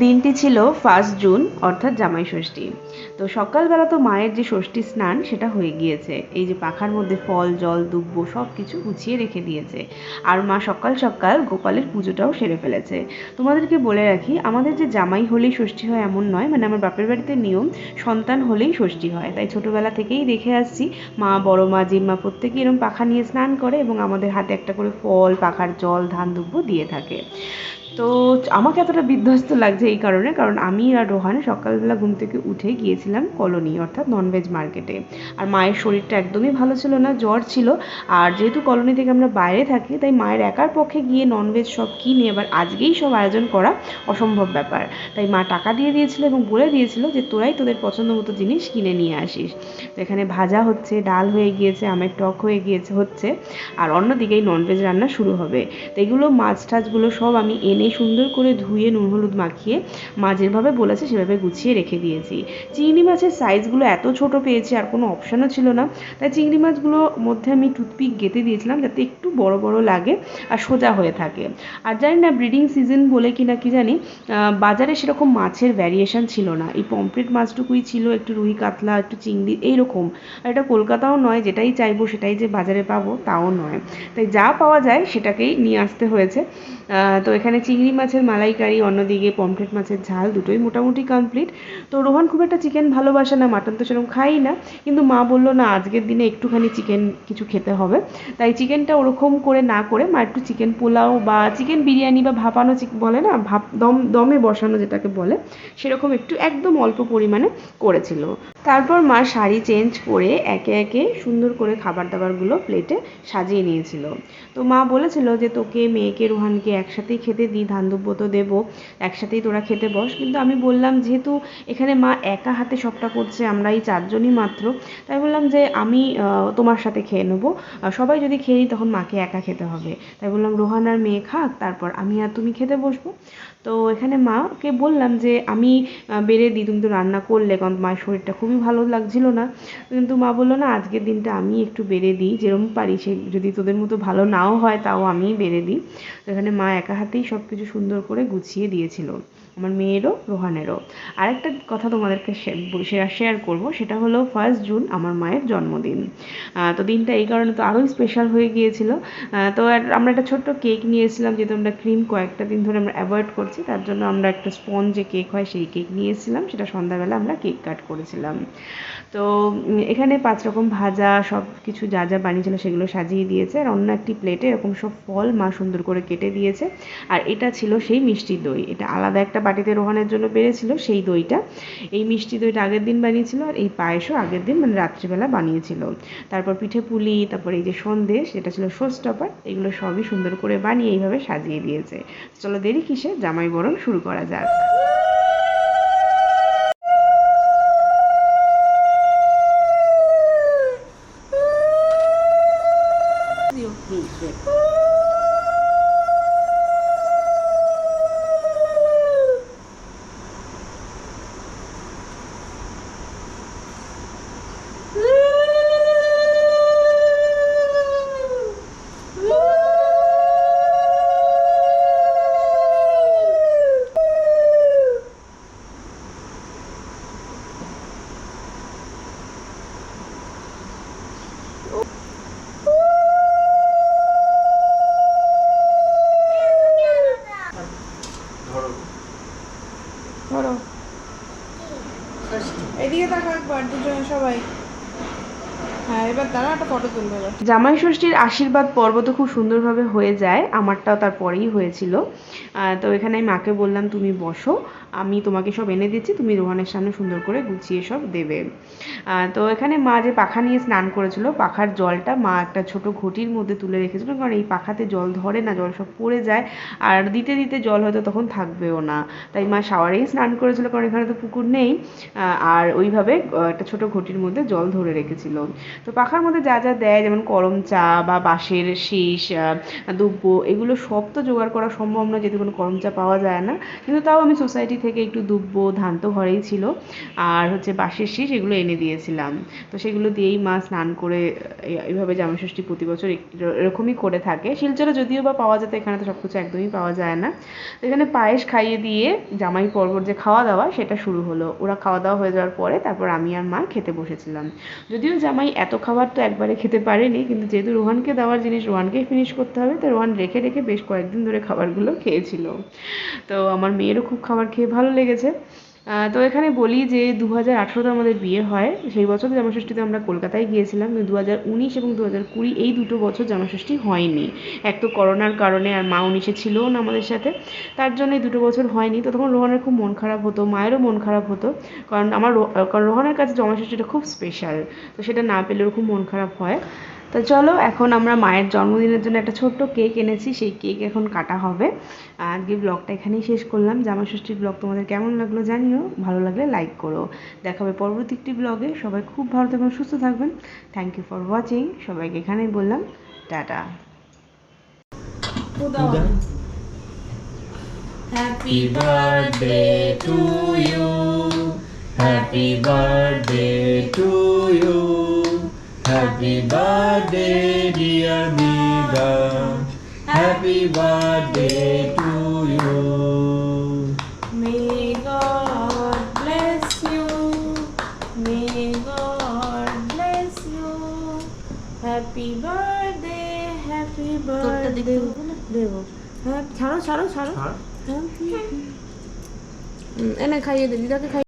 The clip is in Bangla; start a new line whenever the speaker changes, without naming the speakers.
দিনটি ছিল 1 জুন অর্থাৎ জামাই ষষ্ঠী। তো সকালবেলা তো মায়ের যে ষষ্ঠী স্নান সেটা হয়ে গিয়েছে, এই যে পাখার মধ্যে ফল জল দুব্ব সব কিছু গুছিয়ে রেখে দিয়েছে। আর মা সকাল সকাল গোপালের পুজোটাও সেরে ফেলেছে। তোমাদেরকে বলে রাখি, আমাদের যে জামাই হলেই ষষ্ঠী হয় এমন নয়, মানে আমার বাপের বাড়িতে নিয়ম সন্তান হলেই ষষ্ঠী হয়। তাই ছোটোবেলা থেকেই দেখে আসছি মা, বড় মা, জিম্মা প্রত্যেকেই এরকম পাখা নিয়ে স্নান করে এবং আমাদের হাতে একটা করে ফল, পাখার জল, ধান দুব্ব দিয়ে থাকে। তো আমাকে এতটা বিধ্বস্ত লাগছে এই কারণে, কারণ আমি আর রোহান সকালবেলা ঘুম থেকে উঠে গিয়েছিলাম কলোনি অর্থাৎ ননভেজ মার্কেটে। আর মায়ের শরীরটা একদমই ভালো ছিল না, জ্বর ছিল। আর যেহেতু কলোনি থেকে আমরা বাইরে থাকি, তাই মায়ের একার পক্ষে গিয়ে ননভেজ সব কিনে আবার আজকেই সব আয়োজন করা অসম্ভব ব্যাপার। তাই মা টাকা দিয়ে দিয়েছিল এবং বলে দিয়েছিল যে তোরাই তোদের পছন্দ মতো জিনিস কিনে নিয়ে আসিস। তো এখানে ভাজা হচ্ছে, ডাল হয়ে গিয়েছে, আমের টক হয়ে গিয়েছে হচ্ছে, আর অন্যদিকে এই ননভেজ রান্না শুরু হবে। তো এগুলো মাছ টাছগুলো সব আমি এনে সুন্দর করে ধুয়ে নুন হলুদ মাখিয়ে মা যেভাবে বলেছে সেভাবে গুছিয়ে রেখে দিয়েছি। চিংড়ি মাছের সাইজগুলো এত ছোট পেয়েছি, আর কোনো অপশানও ছিল না, তাই চিংড়ি মাছগুলোর মধ্যে আমি টুথপিক গেঁথে দিয়েছিলাম যাতে একটু বড় বড় লাগে আর সোজা হয়ে থাকে। আর জানি না ব্রিডিং সিজন বলে কি না কি জানি, বাজারে সেরকম মাছের ভ্যারিয়েশন ছিল না, এই পমফ্রেট মাছটুকুই ছিল, একটু রুই কাতলা, একটু চিংড়ি এইরকম। আর এটা কলকাতাও নয় যেটাই চাইবো সেটাই যে বাজারে পাবো তাও নয়, তাই যা পাওয়া যায় সেটাকেই নিয়ে আসতে হয়েছে। তো এখানে চিংড়ি মাছের মালাইকারি, অন্যদিকে পমফ্রেট মাছের ঝাল, দুটোই মোটামুটি কমপ্লিট। তো রোহান খুব একটা চিকেন ভালোবাসে না, মাটন তো সেরকম খাই না, কিন্তু মা বললো না আজকের দিনে একটুখানি চিকেন কিছু খেতে হবে। তাই চিকেনটা ওরকম করে না করে মা একটু চিকেন পোলাও বা চিকেন বিরিয়ানি বা ভাপানো বলে না, দমে বসানো যেটাকে বলে, সেরকম একটু একদম অল্প পরিমাণে করেছিল। তারপর মা শাড়ি চেঞ্জ করে একে একে সুন্দর করে খাবার দাবারগুলো প্লেটে সাজিয়ে নিয়েছিল। তো মা বলেছিল যে তোকে, মেয়েকে, রোহানকে একসাথেই খেতে দিই, ধান দুব্ব তো দেবো, একসাথেই তোরা খেতে বস। কিন্তু আমি বললাম যেহেতু এখানে মা একা হাতে সবটা করছে, আমরা এই 4 জনই মাত্র, তাই বললাম যে আমি তোমার সাথে খেয়ে নেবো, সবাই যদি খেয়ে নিই তখন মাকে একা খেতে হবে। তাই বললাম রোহান আর মেয়ে খাক, তারপর আমি আর তুমি খেতে বসবো। তো এখানে মাকে বললাম যে আমি বেড়ে দিই, তুমি তো রান্না করলে, কারণ মায়ের শরীরটা খুবই ভালো লাগছিল না। কিন্তু মা বললো না আজকের দিনটা আমি একটু বেড়ে দিই, যেরকম পারি, সে যদি তোদের মতো ভালো নাও হয় তাও আমিই বেড়ে দিই। তো এখানে মা একা হাতেই সব কিছু সুন্দর করে গুছিয়ে দিয়েছিল, আমার মেয়েরও রোহানেরও। আরেকটা কথা তোমাদেরকে শেয়ার করব, সেটা হলো 1 জুন আমার মায়ের জন্মদিন। তো দিনটা এই কারণে তো আরোই স্পেশাল হয়ে গিয়েছিল। তো আমরা একটা ছোট্ট কেক নিয়ে এসেছিলাম, যেহেতু আমরা ক্রিম কয়েকটা দিন ধরে আমরা অ্যাভয়েড করছি, তার জন্য আমরা একটা স্পঞ্জ যে কেক হয় সেই কেক নিয়ে এসেছিলাম, সেটা সন্ধ্যাবেলা আমরা কেক কাট করেছিলাম। তো এখানে 5 রকম ভাজা সব কিছু যা যা বানিয়েছিল সেগুলো সাজিয়ে দিয়েছে, আর অন্য একটি প্লেটে এরকম সব ফল মা সুন্দর করে কেটে দিয়েছে। আর এটা ছিল সেই মিষ্টি দই, এটা আলাদা একটা বাটিতে রোহানের জন্য বেড়েছিল সেই দইটা। এই মিষ্টি দইটা আগের দিন বানিয়েছিল, আর এই পায়েসও আগের দিন মানে রাত্রিবেলা বানিয়েছিল। তারপর পিঠে পুলি, তারপর এই যে সন্দেশ যেটা ছিল শোস্টপার, এগুলো সবই সুন্দর করে বানিয়ে এইভাবে সাজিয়ে দিয়েছে। চলো দেরি কিসে, জামাই বরণ শুরু করা যাক। ধরো এদিকে তাকা একবার, দুজনে সবাই। হ্যাঁ এবার দাঁড়া, একটা ফটো তুলবে। এবার জামাই ষষ্ঠীর আশীর্বাদ পর্ব তো খুব সুন্দরভাবে হয়ে যায়, আমারটাও তারপরেই হয়েছিল। তো এখানে আমি মাকে বললাম তুমি বসো, আমি তোমাকে সব এনে দিচ্ছি, তুমি রোহানের সামনে সুন্দর করে গুছিয়ে সব দেবে। তো এখানে মা যে পাখা নিয়ে স্নান করেছিল, পাখার জলটা মা একটা ছোট ঘটির মধ্যে তুলে রেখেছিল, কারণ এই পাখাতে জল ধরে না, জল সব পড়ে যায়, আর দিতে দিতে জল হয়তো তখন থাকবেও না। তাই মা শাওয়ারেই স্নান করেছিল, কারণ এখানে তো পুকুর নেই। আর ওইভাবে একটা ছোট ঘটির মধ্যে জল ধরে রেখেছিল। তো পাখার মধ্যে যা যা দেয়, যেমন করম চা বা বাঁশের শীষ, দুব্বো, এগুলো সব তো জোগাড় করা সম্ভব নয়, যেহেতু কোনো করম চা পাওয়া যায় না। কিন্তু তাও আমি সোসাইটি থেকে একটু দুব্বো, ধান তো ঘরেই ছিল, আর হচ্ছে বাঁশের শীষ, এগুলো এনে দিয়েছিলাম। তো সেগুলো দিয়েই মা স্নান করে এইভাবে জামাইষষ্ঠী প্রতি বছর এরকমই করে থাকে। শিলচরে যদিও বা পাওয়া যেত, এখানে তো সব কিছু একদমই পাওয়া যায় না। তো এখানে পায়েস খাইয়ে দিয়ে জামাই পর্বর যে খাওয়া দাওয়া সেটা শুরু হলো। ওরা খাওয়া দাওয়া হয়ে যাওয়ার পরে তারপর আমি আর মা খেতে বসেছিলাম। যদিও জামাই এত খাবার তো একবারে খেতে পারেনি, কিন্তু যেহেতু রোহানকে দেওয়ার জিনিস রোহানকেই ফিনিশ করতে হবে, তো রোহান রেখে রেখে বেশ কয়েকদিন ধরে খাবারগুলো খেয়েছিল। তো আমার মেয়েরও খুব খাবার খেয়ে ভালো লেগেছে। তো এখানে বলি যে 2018-তে আমাদের বিয়ে হয়। সেই বছর জামাইষষ্ঠীতে আমরা কলকাতায় গিয়েছিলাম, কিন্তু 2019 এবং 2020 এই দুটো বছর জামাইষষ্ঠী হয়নি। এক তো করোনার কারণে, আর মা 19-এ ছিলও না আমাদের সাথে, তার জন্য এই দুটো বছর হয়নি। তো তখন রোহানের খুব মন খারাপ হতো, মায়েরও মন খারাপ হতো, কারণ রোহানের কাছে জামাইষষ্ঠীটা খুব স্পেশাল। তো সেটা না পেলে ওর খুব মন খারাপ হয়। তো চলো, এখন আমরা মায়ের জন্মদিনের জন্য একটা ছোট্ট কেক এনেছি, সেই কেক এখন কাটা হবে। আজকে ব্লগটা এখানেই শেষ করলাম। জামাইষষ্ঠীর ব্লগ তোমাদের কেমন লাগলো জানিও, ভালো লাগলে লাইক করো। দেখা হবে পরবর্তী একটি ব্লগে। সবাই খুব ভালো থাকবেন, সুস্থ থাকবেন। Thank you for watching. সবাইকে এখানেই বললাম টাটা।
Happy birthday to you. Happy birthday to you. Happy birthday dear Vida. Happy birthday to you.
May God bless you. May God bless you. Happy birthday, happy birthday. দেবো। হ্যাঁ, ছাড়ো ছাড়ো ছাড়ো। এনে খাইয়ে দে, দিদাকে খাইয়ে